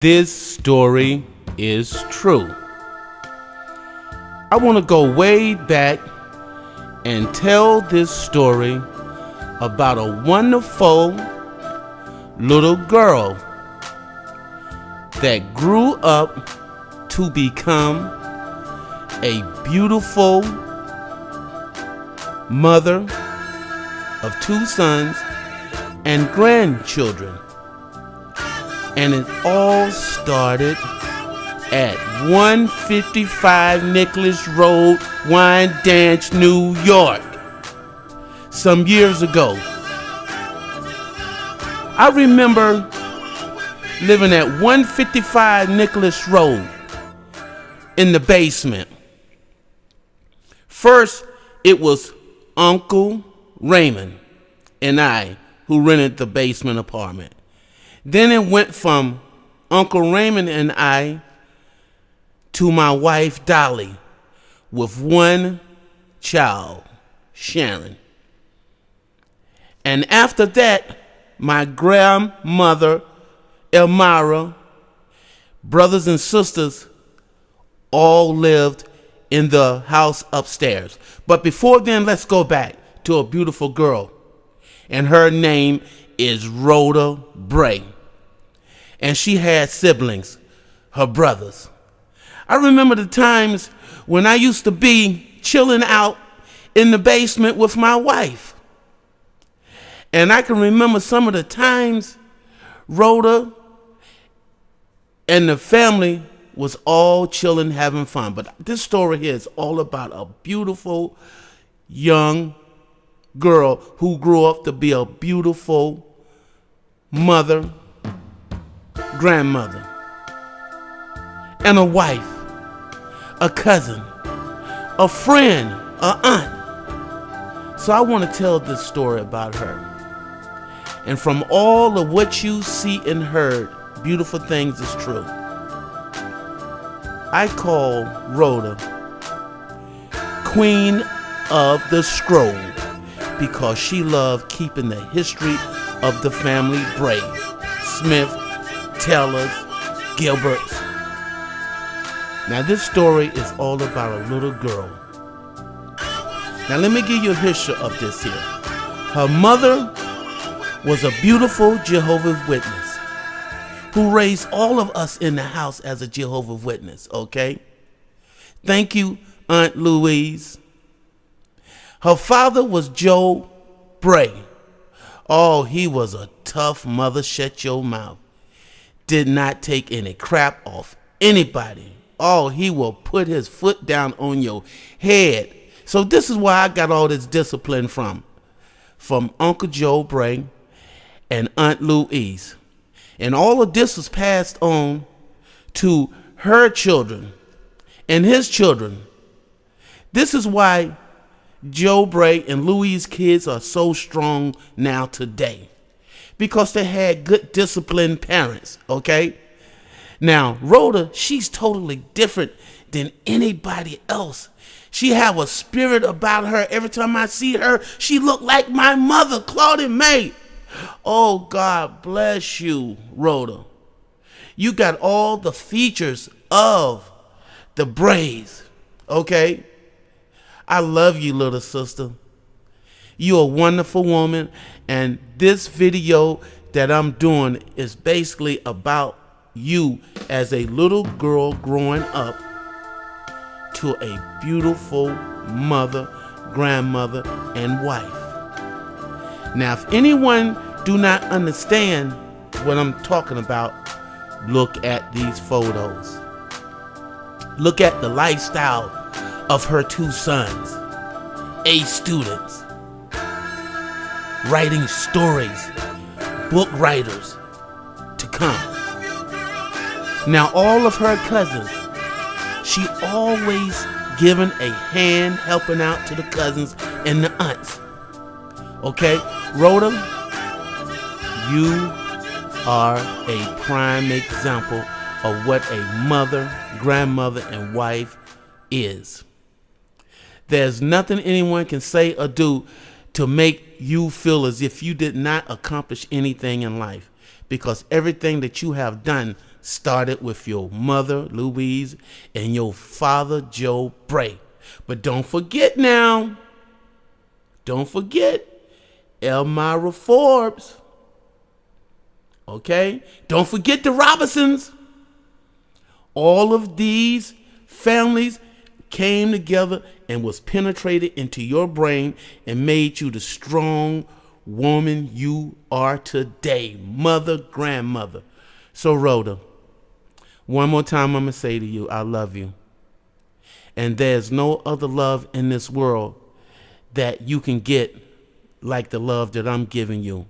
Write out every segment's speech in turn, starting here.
This story is true. I want to go way back and tell this story about a wonderful little girl that grew up to become a beautiful mother of two sons and grandchildren. And it all started at 155 Nicholas Road, Wyandanch, New York, some years ago. I remember living at 155 Nicholas Road in the basement. First, it was Uncle Raymond and I who rented the basement apartment. Then it went from Uncle Raymond and I to my wife Dolly with one child, Sharon. And after that, my grandmother, Elmira, brothers and sisters all lived in the house upstairs. But before then, let's go back to a beautiful girl. And her name is Rhoda Bray. And she had siblings, her brothers. I remember the times when I used to be chilling out in the basement with my wife. And I can remember some of the times Rhoda and the family was all chilling, having fun. But this story here is all about a beautiful young girl who grew up to be a beautiful mother, grandmother, and a wife, a cousin, a friend, an aunt. So I want to tell this story about her. And from all of what you see and heard, beautiful things is true. I call Rhoda Queen of the Scroll because she loved keeping the history of the family Bray, Smith, Taylors, Gilberts. Now this story is all about a little girl. Now let me give you a history of this here. Her mother was a beautiful Jehovah's Witness who raised all of us in the house as a Jehovah's Witness, okay? Thank you, Aunt Louise. Her father was Joe Bray. Oh, he was a tough mother, shut your mouth. Did not take any crap off anybody. Oh, he will put his foot down on your head. So this is where I got all this discipline from Uncle Joe Bray and Aunt Louise. And all of this was passed on to her children and his children. This is why Joe Bray and Louise' kids are so strong now today. Because they had good disciplined parents, okay? Now, Rhoda, she's totally different than anybody else. She have a spirit about her. Every time I see her, she look like my mother, Claudie Mae. Oh, God bless you, Rhoda. You got all the features of the Brays, okay? I love you, little sister. You're a wonderful woman, and this video that I'm doing is basically about you as a little girl growing up to a beautiful mother, grandmother, and wife. Now, if anyone do not understand what I'm talking about, look at these photos. Look at the lifestyle of her two sons, A students, writing stories, book writers to come. Now all of her cousins, she always giving a hand helping out to the cousins and the aunts. Okay, Rhoda, you are a prime example of what a mother, grandmother, and wife is. There's nothing anyone can say or do to make you feel as if you did not accomplish anything in life, because everything that you have done started with your mother, Louise, and your father, Joe Bray. But don't forget now, don't forget Elmira Forbes. Okay? Don't forget the Robinsons. All of these families came together and was penetrated into your brain and made you the strong woman you are today. Mother, grandmother. So Rhoda, one more time I'm going to say to you, I love you. And there's no other love in this world that you can get like the love that I'm giving you.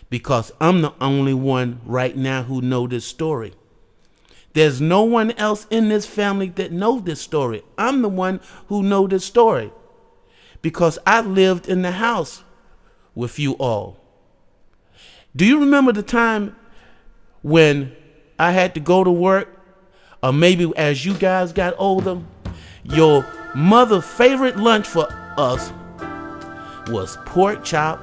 Because I'm the only one right now who know this story. There's no one else in this family that know this story. I'm the one who know this story. Because I lived in the house with you all. Do you remember the time when I had to go to work? Or maybe as you guys got older, your mother's favorite lunch for us was pork chop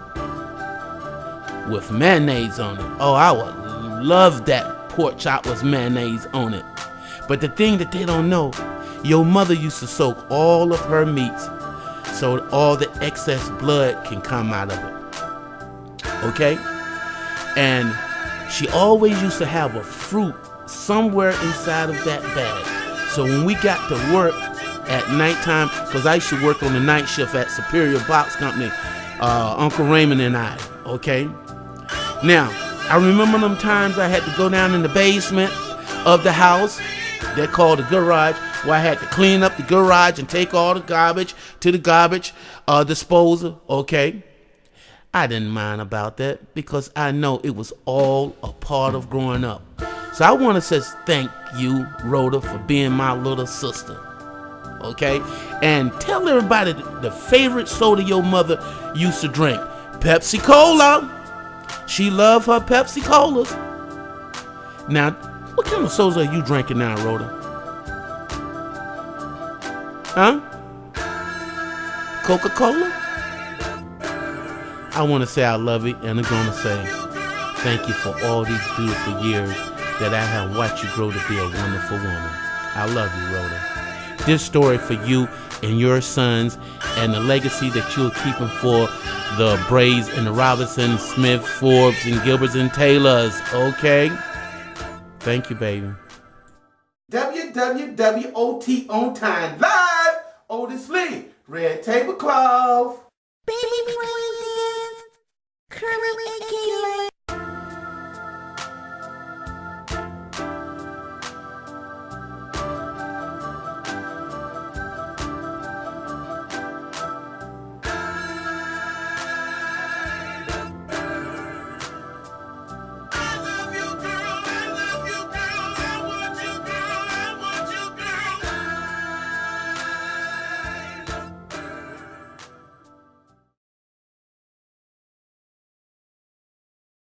with mayonnaise on it. Oh, I would love that pork chop with mayonnaise on it. But the thing that they don't know, your mother used to soak all of her meats so all the excess blood can come out of it. Okay? And she always used to have a fruit somewhere inside of that bag. So when we got to work at nighttime, because I used to work on the night shift at Superior Box Company, Uncle Raymond and I, okay? Now, I remember them times I had to go down in the basement of the house, they're called the garage, where I had to clean up the garage and take all the garbage to the garbage disposal, okay? I didn't mind about that because I know it was all a part of growing up. So I want to say thank you, Rhoda, for being my little sister. Okay? And tell everybody the favorite soda your mother used to drink. Pepsi Cola. She loved her Pepsi Colas. Now, what kind of soda are you drinking now, Rhoda? Huh? Coca-Cola? I want to say I love you, and I'm going to say thank you for all these beautiful years that I have watched you grow to be a wonderful woman. I love you, Rhoda. This story for you and your sons and the legacy that you're keeping for the Brays and the Robinsons, Smith, Forbes, and Gilberts and Taylors, okay? Thank you, baby. WWWOT on time live. Otis Lee, red tablecloth. Baby,